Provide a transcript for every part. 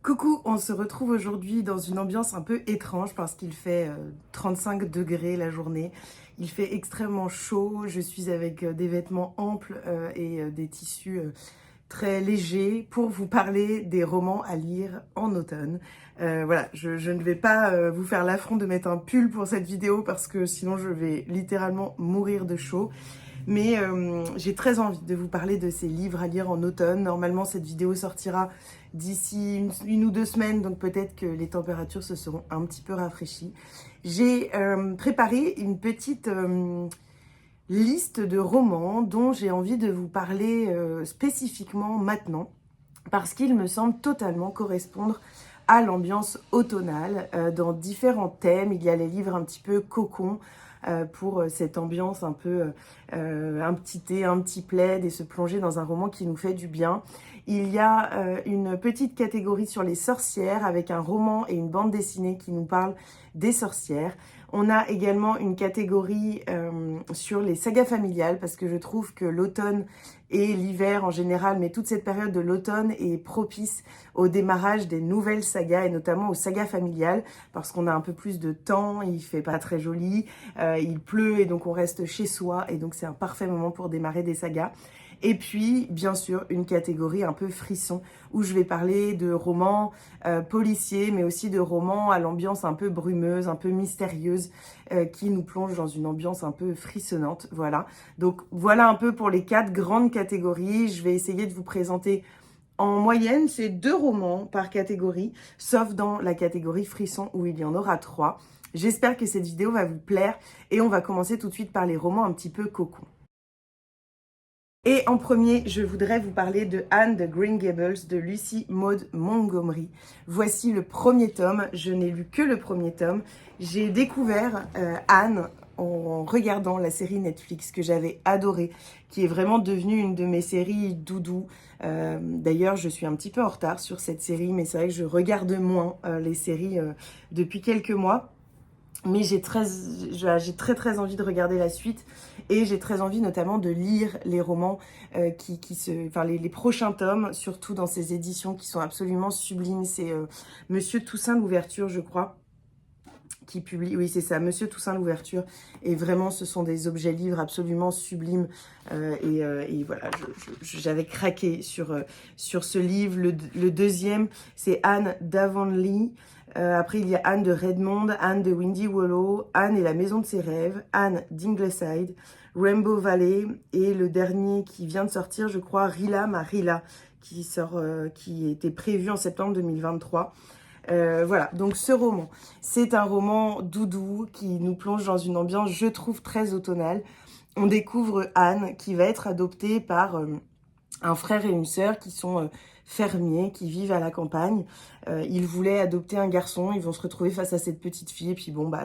Coucou, on se retrouve aujourd'hui dans une ambiance un peu étrange parce qu'il fait 35 degrés la journée. Il fait extrêmement chaud, je suis avec des vêtements amples et des tissus très légers pour vous parler des romans à lire en automne. Voilà, je ne vais pas vous faire l'affront de mettre un pull pour cette vidéo parce que sinon je vais littéralement mourir de chaud. Mais j'ai très envie de vous parler de ces livres à lire en automne. Normalement, cette vidéo sortira d'ici une ou deux semaines, donc peut-être que les températures se seront un petit peu rafraîchies. J'ai préparé une petite liste de romans dont j'ai envie de vous parler spécifiquement maintenant, parce qu'ils me semblent totalement correspondre à l'ambiance automnale dans différents thèmes. Il y a les livres un petit peu cocon pour cette ambiance un peu un petit thé, un petit plaid et se plonger dans un roman qui nous fait du bien. Il y a une petite catégorie sur les sorcières avec un roman et une bande dessinée qui nous parlent des sorcières. On a également une catégorie sur les sagas familiales parce que je trouve que l'automne et l'hiver en général, mais toute cette période de l'automne est propice au démarrage des nouvelles sagas et notamment aux sagas familiales parce qu'on a un peu plus de temps, il fait pas très joli, il pleut et donc on reste chez soi et donc c'est un parfait moment pour démarrer des sagas. Et puis, bien sûr, une catégorie un peu frisson, où je vais parler de romans policiers, mais aussi de romans à l'ambiance un peu brumeuse, un peu mystérieuse, qui nous plongent dans une ambiance un peu frissonnante. Voilà. Donc, voilà un peu pour les 4 grandes catégories. Je vais essayer de vous présenter en moyenne, c'est 2 romans par catégorie, sauf dans la catégorie frisson, où il y en aura 3. J'espère que cette vidéo va vous plaire, et on va commencer tout de suite par les romans un petit peu cocon. Et en premier, je voudrais vous parler de Anne de Green Gables de Lucy Maud Montgomery. Voici le premier tome. Je n'ai lu que le premier tome. J'ai découvert Anne en regardant la série Netflix que j'avais adorée, qui est vraiment devenue une de mes séries doudou. D'ailleurs, je suis un petit peu en retard sur cette série, mais c'est vrai que je regarde moins les séries depuis quelques mois. Mais j'ai très envie de regarder la suite et j'ai très envie notamment de lire les romans les prochains tomes, surtout dans ces éditions qui sont absolument sublimes. C'est Monsieur Toussaint l'Ouverture, je crois, qui publie, oui c'est ça, Monsieur Toussaint l'Ouverture, et vraiment ce sont des objets livres absolument sublimes et voilà, j'avais craqué sur ce livre. Le deuxième, c'est Anne d'Avonlea. Après, il y a Anne de Redmond, Anne de Windy Hollow, Anne et la maison de ses rêves, Anne d'Ingleside, Rainbow Valley, et le dernier qui vient de sortir, je crois, Rila Marilla, qui était prévu en septembre 2023. Voilà, donc ce roman, c'est un roman doudou qui nous plonge dans une ambiance, je trouve, très automnale. On découvre Anne qui va être adoptée par un frère et une sœur qui sont fermiers, qui vivent à la campagne. Ils voulaient adopter un garçon, ils vont se retrouver face à cette petite fille, et puis bon, bah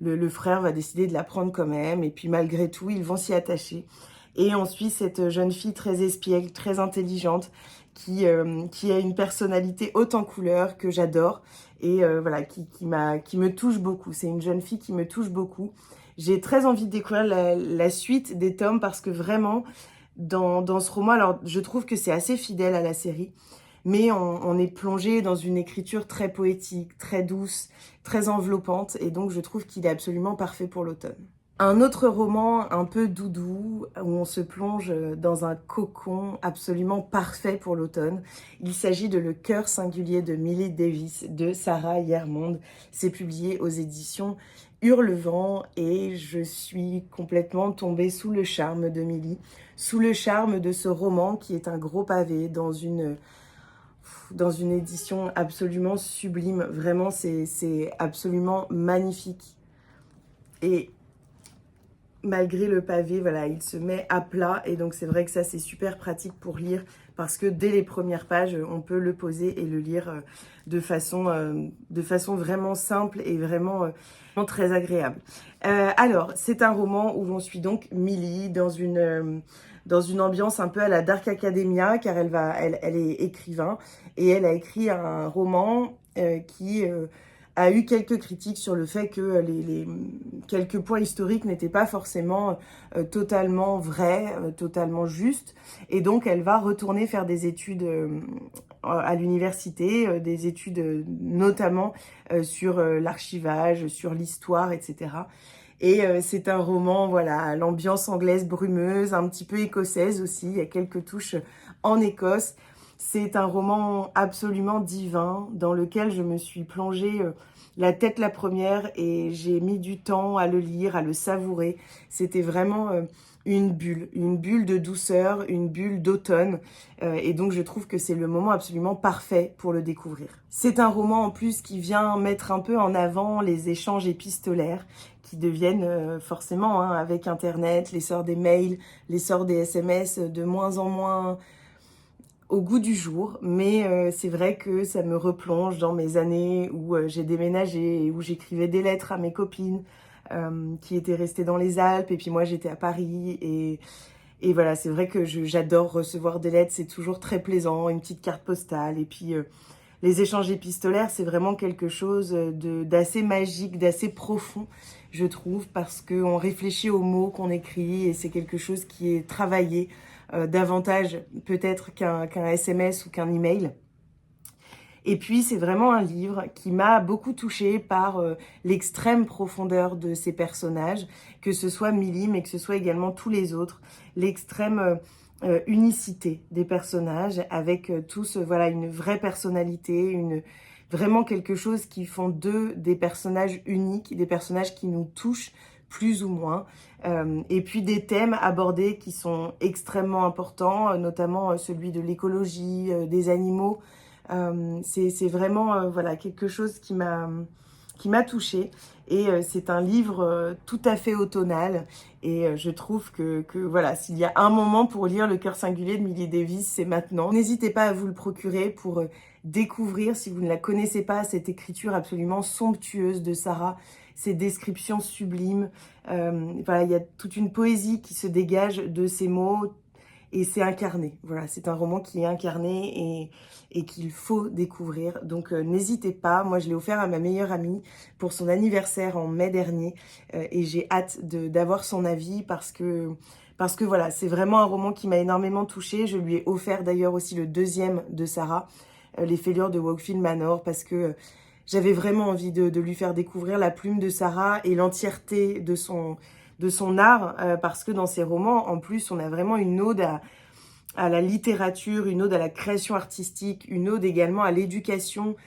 le frère va décider de la prendre quand même, et puis malgré tout, ils vont s'y attacher. Et on suit cette jeune fille très espiègle, très intelligente, qui a une personnalité haute en couleurs que j'adore, et voilà, qui me touche beaucoup. C'est une jeune fille qui me touche beaucoup. J'ai très envie de découvrir la suite des tomes parce que vraiment, dans ce roman, alors je trouve que c'est assez fidèle à la série, mais on est plongé dans une écriture très poétique, très douce, très enveloppante, et donc je trouve qu'il est absolument parfait pour l'automne. Un autre roman un peu doudou, où on se plonge dans un cocon absolument parfait pour l'automne. Il s'agit de Le cœur singulier de Millie Davis de Sarah Yermond. C'est publié aux éditions Hurlevent et je suis complètement tombée sous le charme de Millie, sous le charme de ce roman qui est un gros pavé dans une édition absolument sublime. Vraiment, c'est absolument magnifique. Et malgré le pavé, voilà, il se met à plat et donc c'est vrai que ça c'est super pratique pour lire parce que dès les premières pages, on peut le poser et le lire de façon vraiment simple et vraiment très agréable. Alors, c'est un roman où on suit donc Millie dans une ambiance un peu à la Dark Academia car elle est écrivain et elle a écrit un roman qui a eu quelques critiques sur le fait que quelques points historiques n'étaient pas forcément totalement vrais, totalement justes. Et donc, elle va retourner faire des études à l'université, des études notamment sur l'archivage, sur l'histoire, etc. Et c'est un roman, voilà, à l'ambiance anglaise brumeuse, un petit peu écossaise aussi, il y a quelques touches en Écosse. C'est un roman absolument divin dans lequel je me suis plongée la tête la première et j'ai mis du temps à le lire, à le savourer. C'était vraiment une bulle de douceur, une bulle d'automne. Et donc je trouve que c'est le moment absolument parfait pour le découvrir. C'est un roman en plus qui vient mettre un peu en avant les échanges épistolaires qui deviennent forcément, hein, avec Internet, l'essor des mails, l'essor des SMS, de moins en moins au goût du jour, mais c'est vrai que ça me replonge dans mes années où j'ai déménagé et où j'écrivais des lettres à mes copines qui étaient restées dans les Alpes, et puis moi j'étais à Paris, et voilà, c'est vrai que j'adore recevoir des lettres, c'est toujours très plaisant, une petite carte postale, et puis les échanges épistolaires, c'est vraiment quelque chose d'assez magique, d'assez profond, je trouve, parce qu'on réfléchit aux mots qu'on écrit, et c'est quelque chose qui est travaillé davantage peut-être qu'un SMS ou qu'un email. Et puis, c'est vraiment un livre qui m'a beaucoup touchée par l'extrême profondeur de ces personnages, que ce soit Millie, mais que ce soit également tous les autres, l'extrême unicité des personnages, avec tous voilà, une vraie personnalité, vraiment quelque chose qui font d'eux des personnages uniques, des personnages qui nous touchent plus ou moins, et puis des thèmes abordés qui sont extrêmement importants, notamment celui de l'écologie, des animaux. C'est vraiment voilà, quelque chose qui m'a touchée, et c'est un livre tout à fait automnal, et je trouve que voilà, s'il y a un moment pour lire Le cœur singulier de Millie Davis, c'est maintenant. N'hésitez pas à vous le procurer pour découvrir, si vous ne la connaissez pas, cette écriture absolument somptueuse de Sarah, ces descriptions sublimes. Voilà, il y a toute une poésie qui se dégage de ces mots, et c'est incarné. Voilà, c'est un roman qui est incarné et qu'il faut découvrir. Donc n'hésitez pas, moi je l'ai offert à ma meilleure amie pour son anniversaire en mai dernier, et j'ai hâte d'avoir son avis parce que voilà, c'est vraiment un roman qui m'a énormément touchée. Je lui ai offert d'ailleurs aussi le deuxième de Sarah, Les Fêlures de Wakefield Manor, parce que j'avais vraiment envie de lui faire découvrir la plume de Sarah et l'entièreté de son art, parce que dans ses romans, en plus, on a vraiment une ode à la littérature, une ode à la création artistique, une ode également à l'éducation,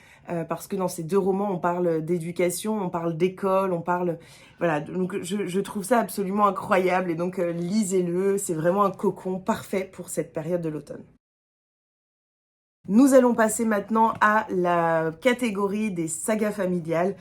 parce que dans ces deux romans, on parle d'éducation, on parle d'école, on parle... Voilà, donc je trouve ça absolument incroyable, et donc lisez-le, c'est vraiment un cocon parfait pour cette période de l'automne. Nous allons passer maintenant à la catégorie des sagas familiales,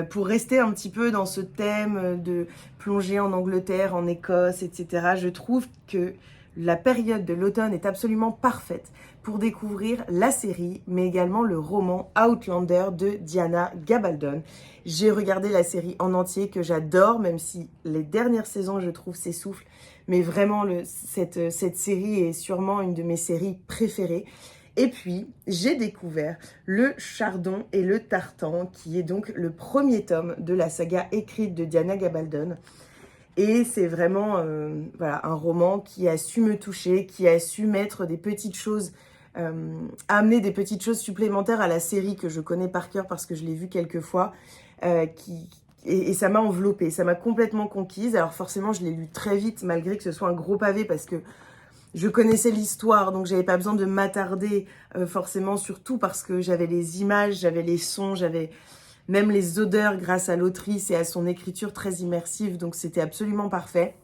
pour rester un petit peu dans ce thème de plonger en Angleterre, en Écosse, etc. Je trouve que la période de l'automne est absolument parfaite pour découvrir la série, mais également le roman Outlander de Diana Gabaldon. J'ai regardé la série en entier, que j'adore, même si les dernières saisons, je trouve, s'essoufflent. Mais vraiment, cette série est sûrement une de mes séries préférées. Et puis, j'ai découvert Le Chardon et le Tartan, qui est donc le premier tome de la saga écrite de Diana Gabaldon. Et c'est vraiment voilà, un roman qui a su me toucher, qui a su mettre des petites choses, amener des petites choses supplémentaires à la série que je connais par cœur parce que je l'ai vue quelques fois, et ça m'a enveloppée, ça m'a complètement conquise. Alors forcément, je l'ai lu très vite, malgré que ce soit un gros pavé, parce que je connaissais l'histoire, donc j'avais pas besoin de m'attarder forcément sur tout, parce que j'avais les images, j'avais les sons, j'avais même les odeurs grâce à l'autrice et à son écriture très immersive, donc c'était absolument parfait.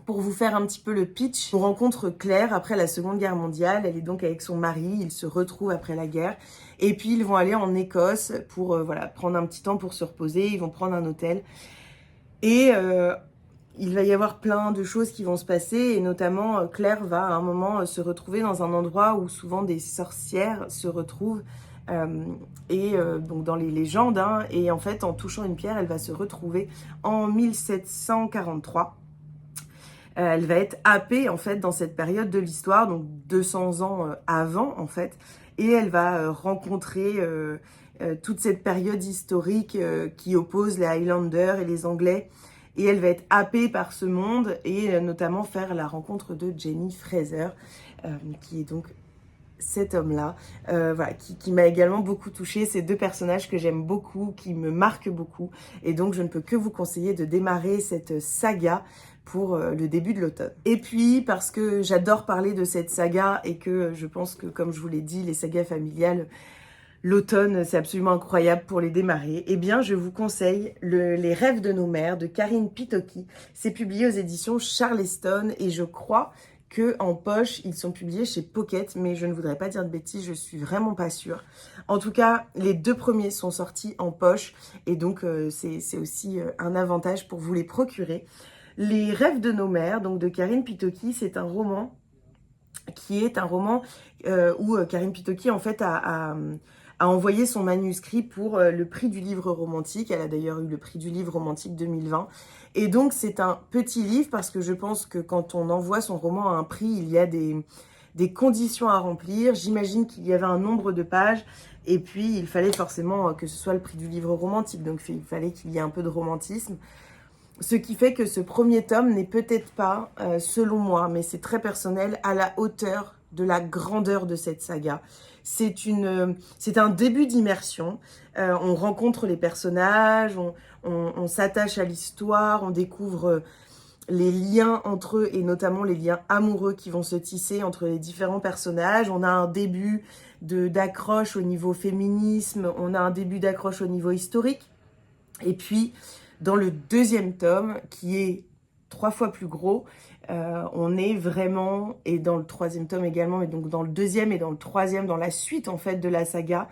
Pour vous faire un petit peu le pitch, on rencontre Claire après la Seconde Guerre mondiale. Elle est donc avec son mari, ils se retrouvent après la guerre, et puis ils vont aller en Écosse pour voilà, prendre un petit temps pour se reposer. Ils vont prendre un hôtel, et il va y avoir plein de choses qui vont se passer, et notamment Claire va à un moment se retrouver dans un endroit où souvent des sorcières se retrouvent, donc dans les légendes, hein, et en fait en touchant une pierre, elle va se retrouver en 1743. Elle va être happée en fait dans cette période de l'histoire, donc 200 ans avant en fait, et elle va rencontrer toute cette période historique qui oppose les Highlanders et les Anglais. Et elle va être happée par ce monde et notamment faire la rencontre de Jamie Fraser, qui est donc cet homme-là, voilà, qui m'a également beaucoup touchée. C'est deux personnages que j'aime beaucoup, qui me marquent beaucoup. Et donc, je ne peux que vous conseiller de démarrer cette saga pour le début de l'automne. Et puis, parce que j'adore parler de cette saga et que je pense que, comme je vous l'ai dit, les sagas familiales, l'automne, c'est absolument incroyable pour les démarrer. Eh bien, je vous conseille Les rêves de nos mères de Karine Pitoki. C'est publié aux éditions Charleston et je crois que en poche, ils sont publiés chez Pocket, mais je ne voudrais pas dire de bêtises, je suis vraiment pas sûre. En tout cas, les deux premiers sont sortis en poche et donc c'est aussi un avantage pour vous les procurer. Les rêves de nos mères, donc de Karine Pitoki, c'est un roman qui est un roman où Karine Pitoki en fait a envoyé son manuscrit pour le prix du livre romantique. Elle a d'ailleurs eu le prix du livre romantique 2020. Et donc c'est un petit livre parce que je pense que quand on envoie son roman à un prix, il y a des conditions à remplir. J'imagine qu'il y avait un nombre de pages et puis il fallait forcément que ce soit le prix du livre romantique. Donc il fallait qu'il y ait un peu de romantisme. Ce qui fait que ce premier tome n'est peut-être pas, selon moi, mais c'est très personnel, à la hauteur de la grandeur de cette saga. C'est un début d'immersion. On rencontre les personnages, on s'attache à l'histoire, on découvre les liens entre eux et notamment les liens amoureux qui vont se tisser entre les différents personnages. On a un début d'accroche au niveau féminisme, on a un début d'accroche au niveau historique. Et puis, dans le deuxième tome, qui est 3 fois plus gros, on est vraiment, et dans le troisième tome également, et donc dans le deuxième et dans le troisième, dans la suite en fait de la saga,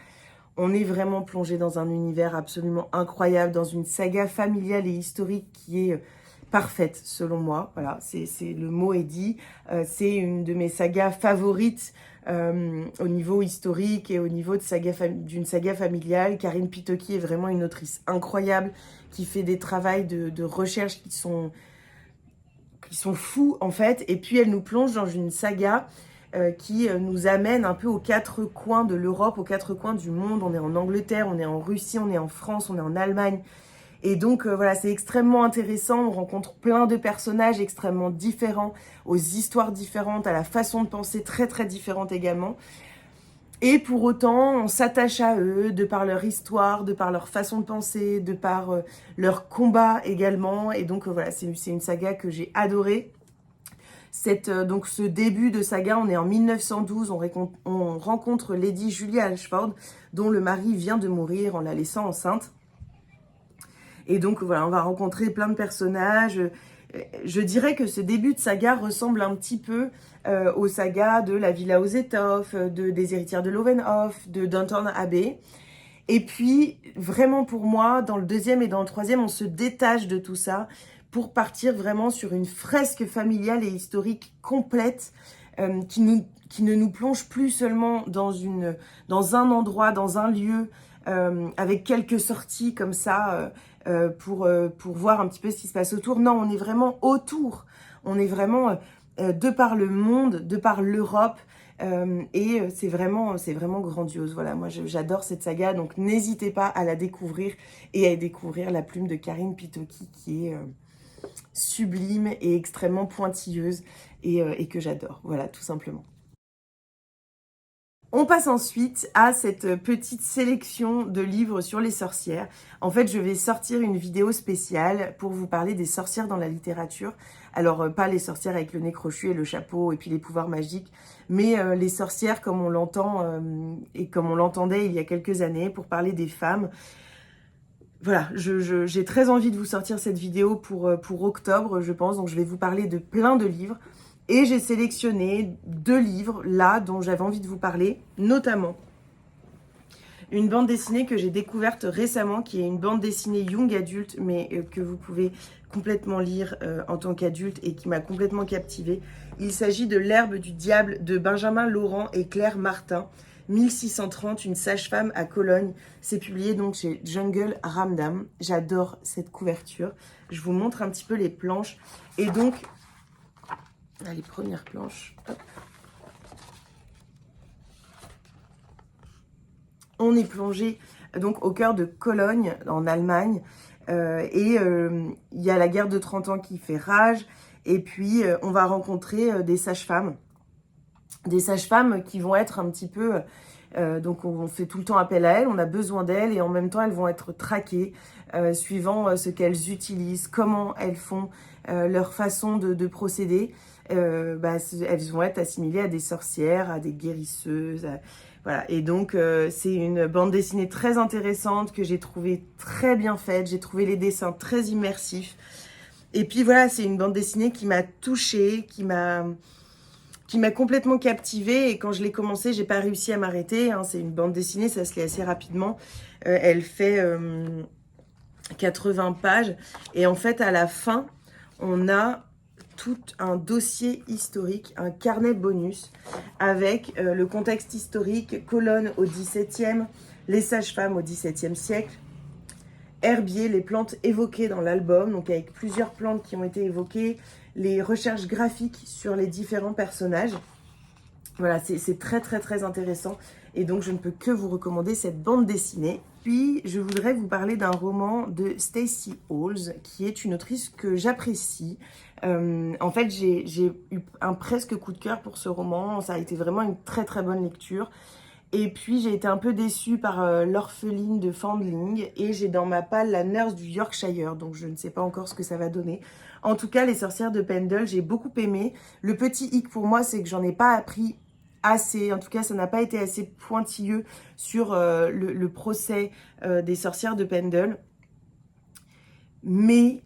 on est vraiment plongé dans un univers absolument incroyable, dans une saga familiale et historique qui est parfaite selon moi. Voilà, le mot est dit. C'est une de mes sagas favorites au niveau historique et au niveau d'une saga familiale. Karine Pitoki est vraiment une autrice incroyable qui fait des travaux de recherche qui sont fous en fait. Et puis elle nous plonge dans une saga qui nous amène un peu aux 4 coins de l'Europe, aux 4 coins du monde. On est en Angleterre, on est en Russie, on est en France, on est en Allemagne. Et donc voilà, c'est extrêmement intéressant, on rencontre plein de personnages extrêmement différents, aux histoires différentes, à la façon de penser très très différente également. Et pour autant, on s'attache à eux, de par leur histoire, de par leur façon de penser, de par leur combat également. Et donc voilà, c'est une saga que j'ai adorée. Donc ce début de saga, on est en 1912, on rencontre Lady Julia Ashford, dont le mari vient de mourir en la laissant enceinte. Et donc voilà, on va rencontrer plein de personnages. Je dirais que ce début de saga ressemble un petit peu aux sagas de La Villa aux Étoffes, des Héritières de Lovenhof, de Downton Abbey. Et puis, vraiment pour moi, dans le deuxième et dans le troisième, on se détache de tout ça pour partir vraiment sur une fresque familiale et historique complète qui ne nous plonge plus seulement dans un endroit, dans un lieu, avec quelques sorties comme ça pour voir un petit peu ce qui se passe autour. Non, on est vraiment autour. On est vraiment de par le monde, de par l'Europe. Et c'est vraiment grandiose. Voilà, moi j'adore cette saga, donc n'hésitez pas à la découvrir et à découvrir la plume de Karine Pitoki qui est sublime et extrêmement pointilleuse et que j'adore. Voilà, tout simplement. On passe ensuite à cette petite sélection de livres sur les sorcières. En fait, je vais sortir une vidéo spéciale pour vous parler des sorcières dans la littérature. Alors, pas les sorcières avec le nez crochu et le chapeau et puis les pouvoirs magiques, mais les sorcières comme on l'entend et comme on l'entendait il y a quelques années pour parler des femmes. Voilà, j'ai très envie de vous sortir cette vidéo pour octobre, je pense. Donc, je vais vous parler de plein de livres. Et j'ai sélectionné 2 livres, là, dont j'avais envie de vous parler, notamment une bande dessinée que j'ai découverte récemment, qui est une bande dessinée young adulte, mais que vous pouvez complètement lire en tant qu'adulte et qui m'a complètement captivée. Il s'agit de L'herbe du diable de Benjamin Laurent et Claire Martin, 1630, une sage-femme à Cologne. C'est publié donc chez Jungle Ramdam. J'adore cette couverture. Je vous montre un petit peu les planches. Et donc, les premières planches, hop. On est plongé donc au cœur de Cologne, en Allemagne. Il y a la guerre de 30 ans qui fait rage. Et puis, on va rencontrer des sages-femmes. Des sages-femmes qui vont être un petit peu... donc, on fait tout le temps appel à elles, on a besoin d'elles. Et en même temps, elles vont être traquées suivant ce qu'elles utilisent, comment elles font, leur façon de procéder. Elles vont être assimilées à des sorcières, à des guérisseuses... Voilà, et donc c'est une bande dessinée très intéressante que j'ai trouvée très bien faite. J'ai trouvé les dessins très immersifs. Et puis voilà, c'est une bande dessinée qui m'a touchée, qui m'a complètement captivée. Et quand je l'ai commencé, j'ai pas réussi à m'arrêter. Hein. C'est une bande dessinée, ça se lit assez rapidement. Elle fait 80 pages. Et en fait, à la fin, on a tout un dossier historique, un carnet bonus avec le contexte historique, Cologne au XVIIe, les sages-femmes au XVIIe siècle, Herbier, les plantes évoquées dans l'album, donc avec plusieurs plantes qui ont été évoquées, les recherches graphiques sur les différents personnages. Voilà, c'est très très très intéressant et donc je ne peux que vous recommander cette bande dessinée. Puis je voudrais vous parler d'un roman de Stacey Halls qui est une autrice que j'apprécie. En fait, j'ai eu un presque coup de cœur pour ce roman, ça a été vraiment une très très bonne lecture. Et puis j'ai été un peu déçue par L'orpheline de Foundling et j'ai dans ma palle La nurse du Yorkshire, donc je ne sais pas encore ce que ça va donner. En tout cas, Les sorcières de Pendle, j'ai beaucoup aimé. Le petit hic pour moi, c'est que j'en ai pas appris assez, en tout cas ça n'a pas été assez pointilleux sur le procès des sorcières de Pendle. Mais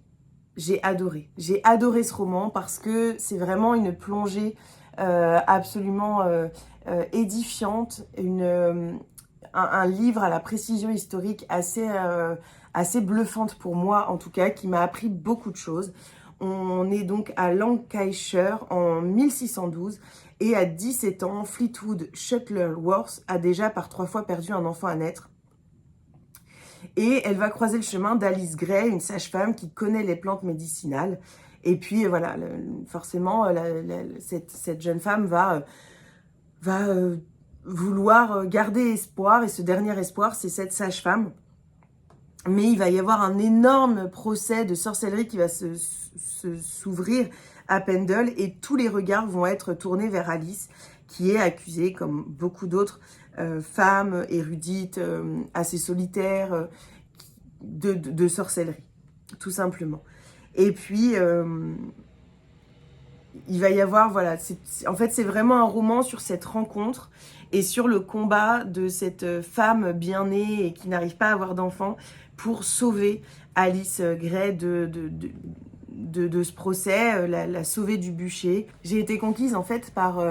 j'ai adoré ce roman parce que c'est vraiment une plongée absolument édifiante, un livre à la précision historique assez bluffante pour moi en tout cas, qui m'a appris beaucoup de choses. On est donc à Lancashire en 1612 et à 17 ans, Fleetwood Shuttleworth a déjà par 3 fois perdu un enfant à naître. Et elle va croiser le chemin d'Alice Gray, une sage-femme qui connaît les plantes médicinales. Et puis voilà, forcément, cette jeune femme va vouloir garder espoir. Et ce dernier espoir, c'est cette sage-femme. Mais il va y avoir un énorme procès de sorcellerie qui va s'ouvrir à Pendle. Et tous les regards vont être tournés vers Alice, qui est accusée, comme beaucoup d'autres femmes érudites, assez solitaires, de sorcellerie, tout simplement. Et puis, il va y avoir, voilà, en fait, c'est vraiment un roman sur cette rencontre et sur le combat de cette femme bien née et qui n'arrive pas à avoir d'enfant pour sauver Alice Gray de ce procès, la sauver du bûcher. J'ai été conquise, en fait, par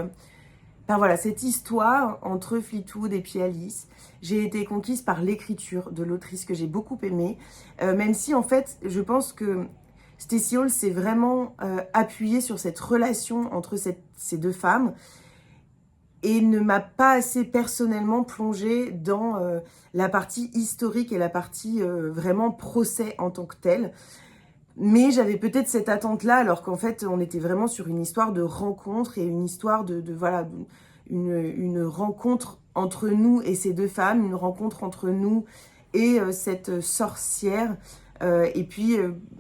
voilà, cette histoire entre Fleetwood et puis Alice. J'ai été conquise par l'écriture de l'autrice que j'ai beaucoup aimée, même si en fait je pense que Stacey Halls s'est vraiment appuyée sur cette relation entre ces deux femmes et ne m'a pas assez personnellement plongée dans la partie historique et la partie vraiment procès en tant que telle. Mais j'avais peut-être cette attente-là, alors qu'en fait, on était vraiment sur une histoire de rencontre et une histoire voilà, une rencontre entre nous et ces deux femmes, une rencontre entre nous et cette sorcière. Et puis,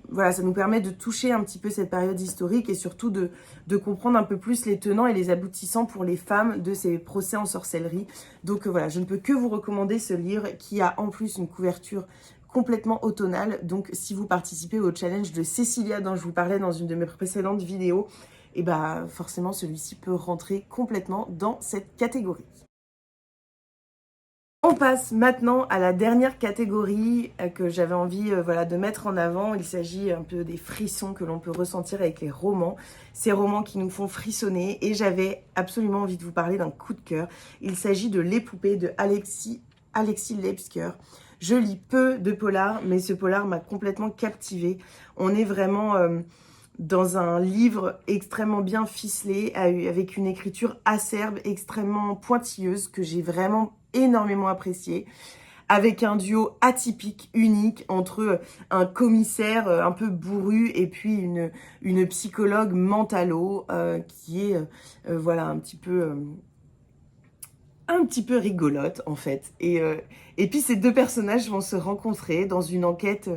voilà, ça nous permet de toucher un petit peu cette période historique et surtout de comprendre un peu plus les tenants et les aboutissants pour les femmes de ces procès en sorcellerie. Donc voilà, je ne peux que vous recommander ce livre qui a en plus une couverture complètement automnale. Donc si vous participez au challenge de Cécilia dont je vous parlais dans une de mes précédentes vidéos, et bah forcément celui-ci peut rentrer complètement dans cette catégorie. On passe maintenant à la dernière catégorie que j'avais envie voilà, de mettre en avant. Il s'agit un peu des frissons que l'on peut ressentir avec les romans. Ces romans qui nous font frissonner et j'avais absolument envie de vous parler d'un coup de cœur. Il s'agit de Les Poupées de Alexis Lebsker. Je lis peu de polar, mais ce polar m'a complètement captivée. On est vraiment dans un livre extrêmement bien ficelé, avec une écriture acerbe, extrêmement pointilleuse, que j'ai vraiment énormément apprécié, avec un duo atypique, unique, entre un commissaire un peu bourru et puis une psychologue mentalo qui est voilà un petit peu un petit peu rigolote en fait. Et puis ces deux personnages vont se rencontrer dans une enquête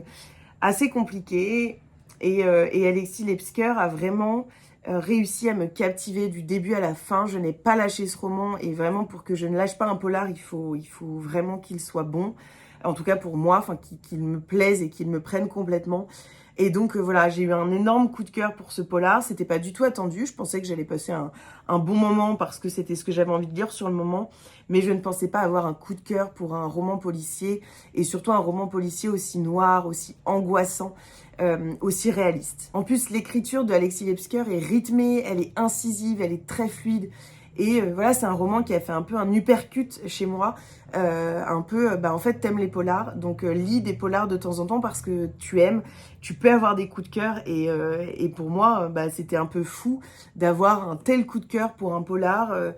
assez compliquée. Et Alexis Lepsker a vraiment réussi à me captiver du début à la fin. Je n'ai pas lâché ce roman et vraiment pour que je ne lâche pas un polar, il faut vraiment qu'il soit bon. En tout cas pour moi, enfin qu'il me plaise et qu'il me prenne complètement. Et donc voilà, j'ai eu un énorme coup de cœur pour ce polar. C'était pas du tout attendu. Je pensais que j'allais passer un bon moment parce que c'était ce que j'avais envie de lire sur le moment. Mais je ne pensais pas avoir un coup de cœur pour un roman policier et surtout un roman policier aussi noir, aussi angoissant, aussi réaliste. En plus, l'écriture de Alexis Lepsker est rythmée, elle est incisive, elle est très fluide. Et voilà, c'est un roman qui a fait un peu un uppercut chez moi. Un peu, en fait, t'aimes les polars, donc lis des polars de temps en temps parce que tu aimes. Tu peux avoir des coups de cœur et pour moi, c'était un peu fou d'avoir un tel coup de cœur pour un polar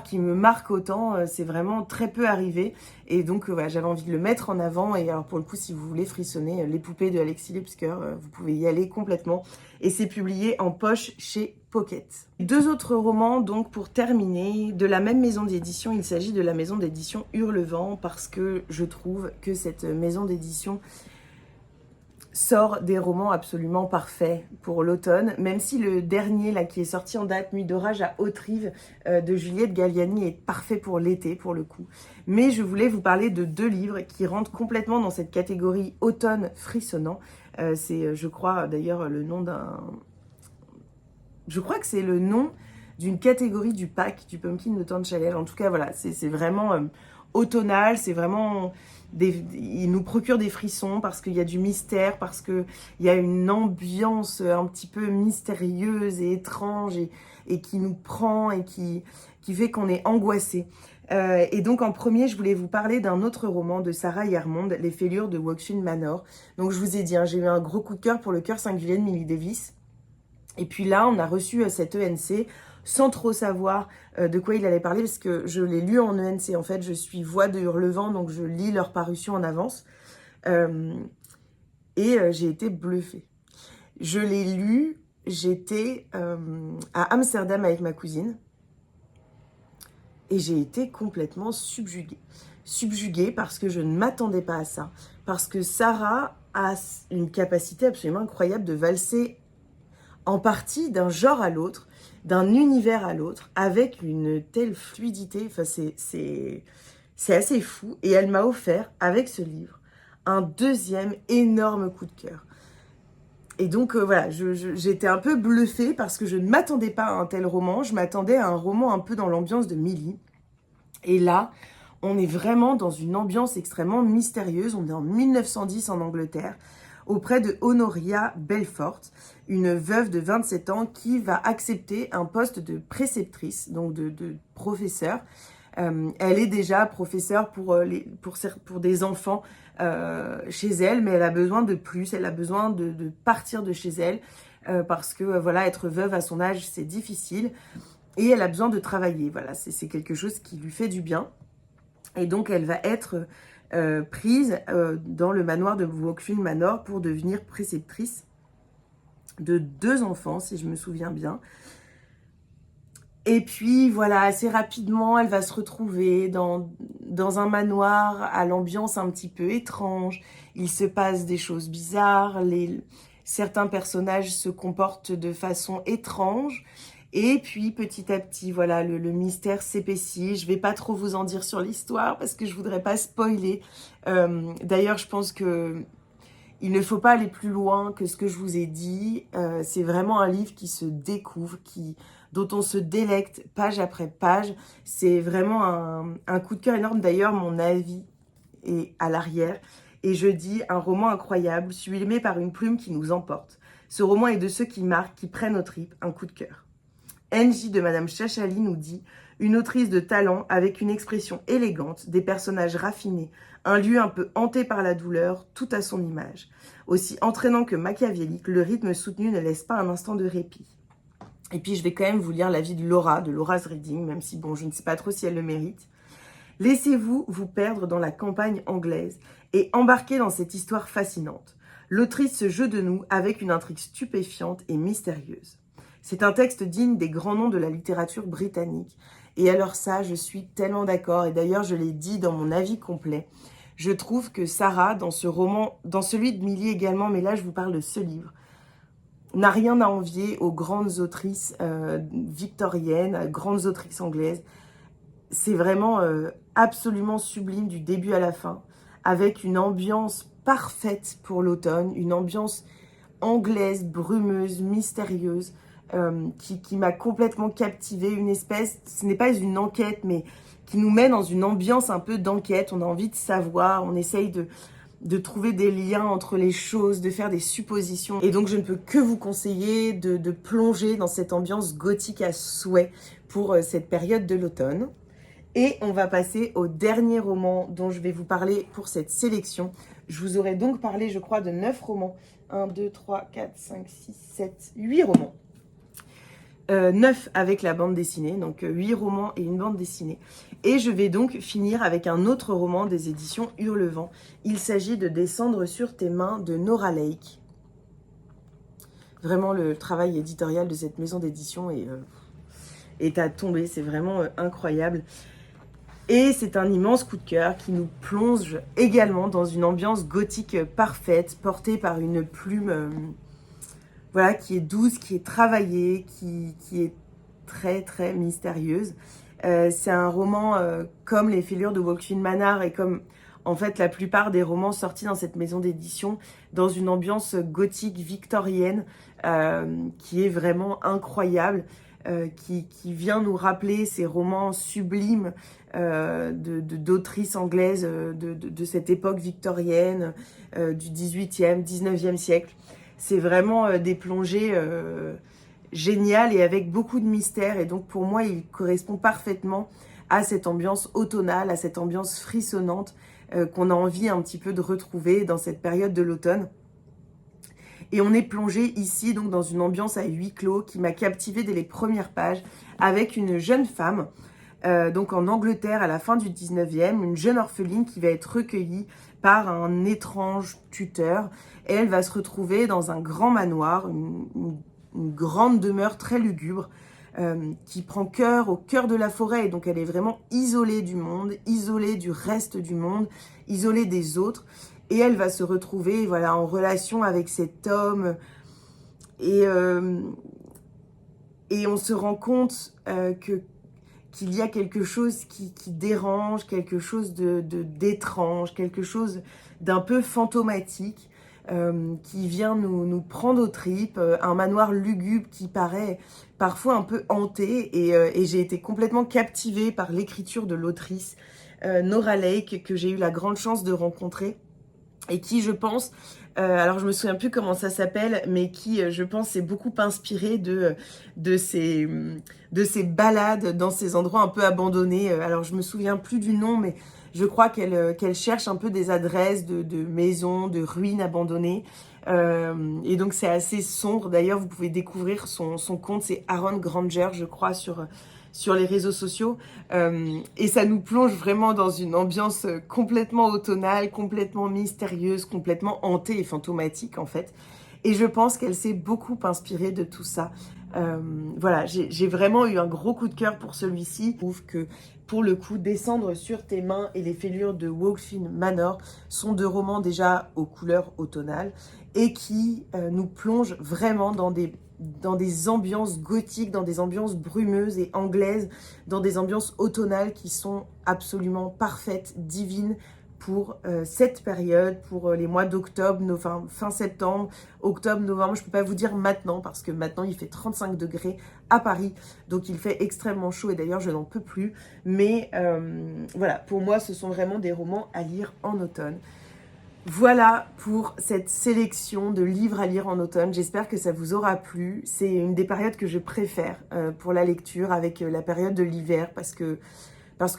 qui me marque autant. C'est vraiment très peu arrivé et donc voilà, j'avais envie de le mettre en avant. Et alors pour le coup, si vous voulez frissonner, Les Poupées de Alexis Lepsker, vous pouvez y aller complètement. Et c'est publié en poche chez Pocket. Deux autres romans, donc pour terminer, de la même maison d'édition. Il s'agit de la maison d'édition Hurlevent parce que je trouve que cette maison d'édition sort des romans absolument parfaits pour l'automne, même si le dernier là qui est sorti en date, Nuit d'orage à Haute-Rive de Juliette Galliani, est parfait pour l'été pour le coup. Mais je voulais vous parler de deux livres qui rentrent complètement dans cette catégorie automne frissonnant. C'est, je crois d'ailleurs, le nom d'un... Je crois que c'est le nom d'une catégorie du pack du Pumpkin Autumn Challenge. En tout cas, voilà, c'est vraiment automnal, c'est vraiment... il nous procure des frissons parce qu'il y a du mystère, parce qu'il y a une ambiance un petit peu mystérieuse et étrange et qui nous prend et qui fait qu'on est angoissé. Et donc en premier, je voulais vous parler d'un autre roman de Sarah Yermond, Les Fêlures de Woxune Manor. Donc je vous ai dit, j'ai eu un gros coup de cœur pour Le cœur singulier de Millie Davis. Et puis là, on a reçu cet ENC sans trop savoir de quoi il allait parler, parce que je l'ai lu en ENC. En fait, je suis voix de Hurlevent, donc je lis leur parution en avance. J'ai été bluffée. Je l'ai lu, j'étais à Amsterdam avec ma cousine, et j'ai été complètement subjuguée. Subjuguée parce que je ne m'attendais pas à ça. Parce que Sarah a une capacité absolument incroyable de valser en partie d'un genre à l'autre, d'un univers à l'autre, avec une telle fluidité. Enfin, c'est assez fou. Et elle m'a offert, avec ce livre, un deuxième énorme coup de cœur. Et donc, voilà, j'étais un peu bluffée parce que je ne m'attendais pas à un tel roman. Je m'attendais à un roman un peu dans l'ambiance de Millie. Et là, on est vraiment dans une ambiance extrêmement mystérieuse. On est en 1910 en Angleterre, auprès de Honoria Belfort, une veuve de 27 ans qui va accepter un poste de préceptrice, donc de professeur. Elle est déjà professeure pour des enfants chez elle, mais elle a besoin de plus, elle a besoin de partir de chez elle, parce que voilà, être veuve à son âge, c'est difficile, et elle a besoin de travailler. Voilà, c'est quelque chose qui lui fait du bien. Et donc, elle va être prise dans le manoir de Woxune Manor pour devenir préceptrice de 2 enfants, si je me souviens bien. Et puis, voilà, assez rapidement, elle va se retrouver dans un manoir à l'ambiance un petit peu étrange. Il se passe des choses bizarres, certains personnages se comportent de façon étrange. Et puis, petit à petit, voilà, le mystère s'épaissit. Je vais pas trop vous en dire sur l'histoire parce que je voudrais pas spoiler. D'ailleurs, je pense que il ne faut pas aller plus loin que ce que je vous ai dit. C'est vraiment un livre qui se découvre, dont on se délecte page après page. C'est vraiment un coup de cœur énorme. D'ailleurs, mon avis est à l'arrière. Et je dis, un roman incroyable, sublimé par une plume qui nous emporte. Ce roman est de ceux qui marquent, qui prennent aux tripes, un coup de cœur. NJ de Madame Chachali nous dit « Une autrice de talent avec une expression élégante, des personnages raffinés, un lieu un peu hanté par la douleur, tout à son image. Aussi entraînant que machiavélique, le rythme soutenu ne laisse pas un instant de répit. » Et puis je vais quand même vous lire l'avis de Laura's Reading, même si bon, je ne sais pas trop si elle le mérite. « Laissez-vous vous perdre dans la campagne anglaise et embarquez dans cette histoire fascinante. L'autrice se joue de nous avec une intrigue stupéfiante et mystérieuse. C'est un texte digne des grands noms de la littérature britannique Et alors ça, je suis tellement d'accord. Et d'ailleurs, je l'ai dit dans mon avis complet. Je trouve que Sarah, dans ce roman, dans celui de Milly également, mais là, je vous parle de ce livre, n'a rien à envier aux grandes autrices victoriennes, grandes autrices anglaises. C'est vraiment absolument sublime du début à la fin, avec une ambiance parfaite pour l'automne, une ambiance anglaise, brumeuse, mystérieuse, qui m'a complètement captivée. Une espèce, ce n'est pas une enquête, mais qui nous met dans une ambiance un peu d'enquête. On a envie de savoir, on essaye de trouver des liens entre les choses, de faire des suppositions. Et donc, je ne peux que vous conseiller de plonger dans cette ambiance gothique à souhait pour cette période de l'automne. Et on va passer au dernier roman dont je vais vous parler pour cette sélection. Je vous aurais donc parlé, je crois, de 9 romans. 1, 2, 3, 4, 5, 6, 7, 8 romans. 9 avec la bande dessinée, donc 8 romans et une bande dessinée. Et je vais donc finir avec un autre roman des éditions Hurlevent. Il s'agit de Descendre sur tes mains de Nora Lake. Vraiment, le travail éditorial de cette maison d'édition est à tomber, c'est vraiment incroyable. Et c'est un immense coup de cœur qui nous plonge également dans une ambiance gothique parfaite, portée par une plume voilà, qui est douce, qui est travaillée, qui est très très mystérieuse. C'est un roman comme Les Fêlures de Wakefield Manor et comme en fait la plupart des romans sortis dans cette maison d'édition, dans une ambiance gothique victorienne qui est vraiment incroyable. Qui vient nous rappeler ces romans sublimes d'autrices anglaises de cette époque victorienne du 18e, 19e siècle. C'est vraiment des plongées géniales et avec beaucoup de mystère. Et donc pour moi, il correspond parfaitement à cette ambiance automnale, à cette ambiance frissonnante qu'on a envie un petit peu de retrouver dans cette période de l'automne. Et on est plongé ici donc dans une ambiance à huis clos qui m'a captivée dès les premières pages avec une jeune femme, donc en Angleterre à la fin du 19e, une jeune orpheline qui va être recueillie par un étrange tuteur. Et elle va se retrouver dans un grand manoir, une grande demeure très lugubre qui prend au cœur de la forêt. Et donc elle est vraiment isolée du monde, isolée du reste du monde, isolée des autres. Et elle va se retrouver voilà, en relation avec cet homme. Et on se rend compte qu'il y a quelque chose qui dérange, quelque chose d'étrange, quelque chose d'un peu fantomatique qui vient nous prendre aux tripes. Un manoir lugubre qui paraît parfois un peu hanté. Et j'ai été complètement captivée par l'écriture de l'autrice Nora Lake, que j'ai eu la grande chance de rencontrer. Et qui, je pense, alors je me souviens plus comment ça s'appelle, mais qui, je pense, s'est beaucoup inspiré de ces balades dans ces endroits un peu abandonnés. Alors je me souviens plus du nom, mais je crois qu'elle cherche un peu des adresses de maisons, de ruines abandonnées. Et donc c'est assez sombre. D'ailleurs, vous pouvez découvrir son compte, c'est Aaron Granger, je crois, sur les réseaux sociaux. Et ça nous plonge vraiment dans une ambiance complètement automnale, complètement mystérieuse, complètement hantée et fantomatique en fait. Et je pense qu'elle s'est beaucoup inspirée de tout ça. Voilà, j'ai vraiment eu un gros coup de cœur pour celui-ci. Je trouve que pour le coup, Descendre sur tes mains et Les Fêlures de Wakefield Manor sont 2 romans déjà aux couleurs automnales et qui nous plongent vraiment dans des ambiances gothiques, dans des ambiances brumeuses et anglaises, dans des ambiances automnales qui sont absolument parfaites, divines pour cette période, pour les mois d'octobre, fin septembre, octobre, novembre. Je ne peux pas vous dire maintenant parce que maintenant il fait 35 degrés à Paris, donc il fait extrêmement chaud et d'ailleurs je n'en peux plus. Mais voilà, pour moi ce sont vraiment des romans à lire en automne. Voilà pour cette sélection de livres à lire en automne. J'espère que ça vous aura plu. C'est une des périodes que je préfère pour la lecture avec la période de l'hiver parce que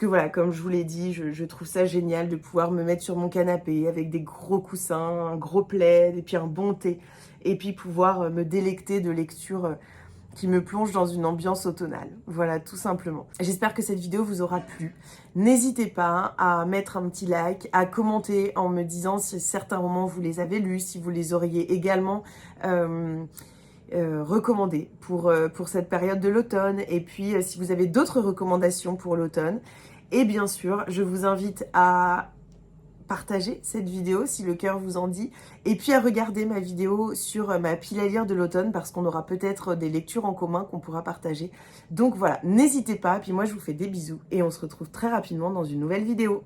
voilà, comme je vous l'ai dit, je trouve ça génial de pouvoir me mettre sur mon canapé avec des gros coussins, un gros plaid et puis un bon thé et puis pouvoir me délecter de lectures qui me plonge dans une ambiance automnale. Voilà, tout simplement. J'espère que cette vidéo vous aura plu. N'hésitez pas à mettre un petit like, à commenter en me disant si certains romans vous les avez lus, si vous les auriez également recommandés pour cette période de l'automne. Et puis, si vous avez d'autres recommandations pour l'automne, et bien sûr, je vous invite à partager cette vidéo si le cœur vous en dit, et puis à regarder ma vidéo sur ma pile à lire de l'automne parce qu'on aura peut-être des lectures en commun qu'on pourra partager. Donc voilà, n'hésitez pas, puis moi je vous fais des bisous et on se retrouve très rapidement dans une nouvelle vidéo.